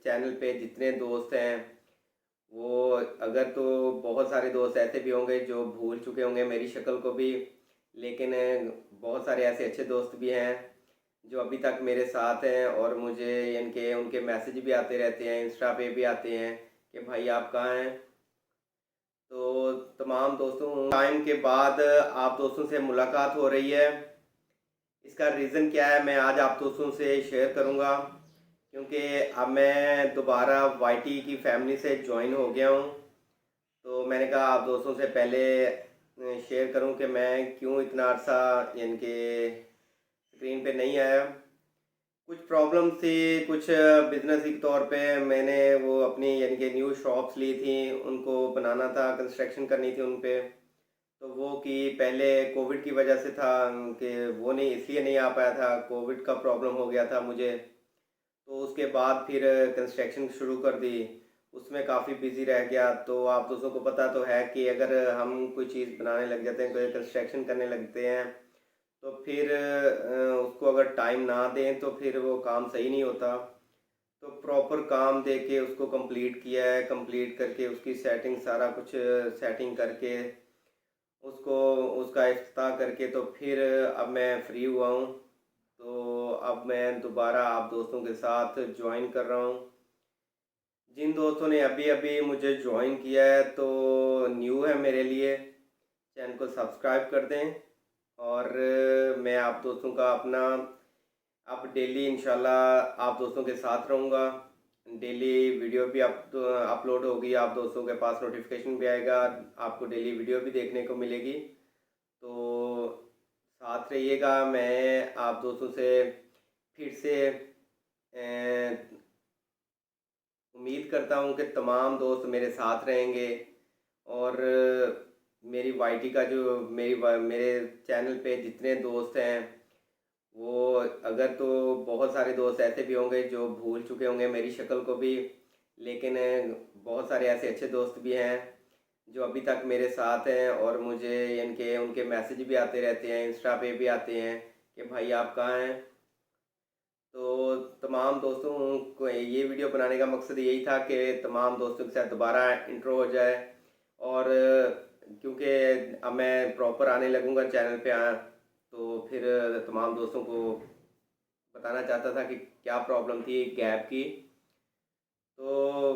Channel पे जितने दोस्त हैं वो, अगर तो बहुत सारे दोस्त ऐसे भी होंगे जो भूल चुके होंगे मेरी शक्ल को भी, लेकिन बहुत सारे ऐसे अच्छे दोस्त भी हैं जो अभी तक मेरे साथ हैं और मुझे इनके उनके मैसेज भी आते रहते हैं, इंस्टा पे भी आते हैं कि भाई आप कहाँ हैं। तो तमाम दोस्तों, टाइम के बाद आप दोस्तों से मुलाकात हो रही है। इसका रीज़न क्या है मैं आज आप दोस्तों से शेयर करूंगा, क्योंकि अब मैं दोबारा वाईटी की फैमिली से ज्वाइन हो गया हूं। तो मैंने कहा आप दोस्तों से पहले शेयर करूं कि मैं क्यों इतना अर्सा इनके स्क्रीन पे नहीं आया। कुछ प्रॉब्लम थी, कुछ बिजनेस के तौर पे मैंने वो अपनी यानी कि न्यू शॉप्स ली थी, उनको बनाना था, कंस्ट्रक्शन करनी थी उन पे। तो वो कि पहले कोविड की वजह से था कि वो नहीं, इसलिए नहीं आ पाया था, कोविड का प्रॉब्लम हो गया था मुझे। तो उसके बाद फिर कंस्ट्रक्शन शुरू कर दी, उसमें काफ़ी बिजी रह गया। तो आप दोस्तों को पता तो है कि अगर हम कोई चीज़ बनाने लग जाते हैं, कोई कंस्ट्रक्शन करने लगते हैं, तो फिर उसको अगर टाइम ना दें तो फिर वो काम सही नहीं होता। तो प्रॉपर काम दे के उसको कंप्लीट किया है, कंप्लीट करके उसकी सेटिंग सारा कुछ सेटिंग करके उसको उसका इफ्तिताह करके तो फिर अब मैं फ्री हुआ हूँ। तो अब मैं दोबारा आप दोस्तों के साथ ज्वाइन कर रहा हूँ। जिन दोस्तों ने अभी अभी मुझे ज्वाइन किया है तो न्यू है मेरे लिए, चैनल को सब्सक्राइब कर दें। और मैं आप दोस्तों का अपना अब डेली इंशाल्लाह आप दोस्तों के साथ रहूँगा। डेली वीडियो भी अपलोड होगी, आप दोस्तों के पास नोटिफिकेशन भी आएगा, आपको डेली वीडियो भी देखने को मिलेगी। तो साथ रहिएगा। मैं आप दोस्तों से फिर से उम्मीद करता हूँ कि तमाम दोस्त मेरे साथ रहेंगे। और मेरी वाईटी का जो मेरे चैनल पे जितने दोस्त हैं वो, अगर तो बहुत सारे दोस्त ऐसे भी होंगे जो भूल चुके होंगे मेरी शक्ल को भी, लेकिन बहुत सारे ऐसे अच्छे दोस्त भी हैं जो अभी तक मेरे साथ हैं और मुझे इनके उनके मैसेज भी आते रहते हैं, इंस्टा पे भी आते हैं कि भाई आप कहाँ हैं। तो तमाम दोस्तों को ये वीडियो बनाने का मकसद यही था कि तमाम दोस्तों के साथ दोबारा इंट्रो हो जाए। और क्योंकि अब मैं प्रॉपर आने लगूंगा चैनल पे तो फिर तमाम दोस्तों को बताना चाहता था कि क्या प्रॉब्लम थी गैप की। तो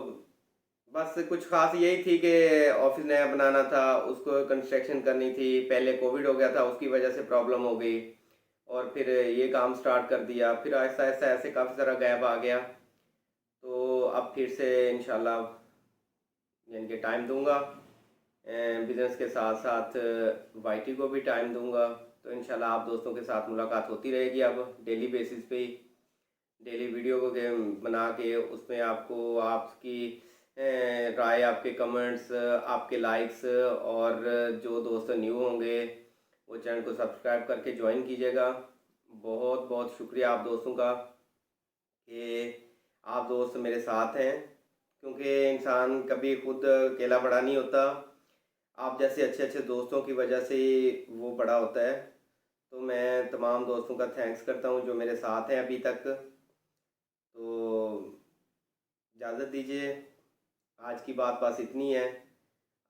बस कुछ खास यही थी कि ऑफिस नया बनाना था, उसको कंस्ट्रक्शन करनी थी, पहले कोविड हो गया था उसकी वजह से प्रॉब्लम हो गई, और फिर ये काम स्टार्ट कर दिया, फिर आहिस्ता आहिस्ता ऐसे काफ़ी सारा गैप आ गया। तो अब फिर से इंशाल्लाह यानी कि टाइम दूंगा, बिज़नेस के साथ साथ वाईटी को भी टाइम दूंगा। तो इंशाल्लाह आप दोस्तों के साथ मुलाकात होती रहेगी अब डेली बेसिस पे ही। डेली वीडियो को गेम बना के उसमें आपको आपकी राय, आपके कमेंट्स, आपके लाइक्स, और जो दोस्त न्यू होंगे वो चैनल को सब्सक्राइब करके ज्वाइन कीजिएगा। बहुत बहुत शुक्रिया आप दोस्तों का कि आप दोस्त मेरे साथ हैं, क्योंकि इंसान कभी खुद अकेला बड़ा नहीं होता। आप जैसे अच्छे अच्छे दोस्तों की वजह से ही वो बड़ा होता है। तो मैं तमाम दोस्तों का थैंक्स करता हूँ जो मेरे साथ हैं अभी तक। तो इजाज़त दीजिए, आज की बात बस इतनी है।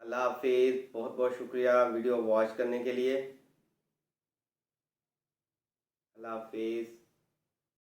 अल्लाह हाफिज़, बहुत बहुत शुक्रिया वीडियो वॉच करने के लिए। अल्लाह हाफिज़।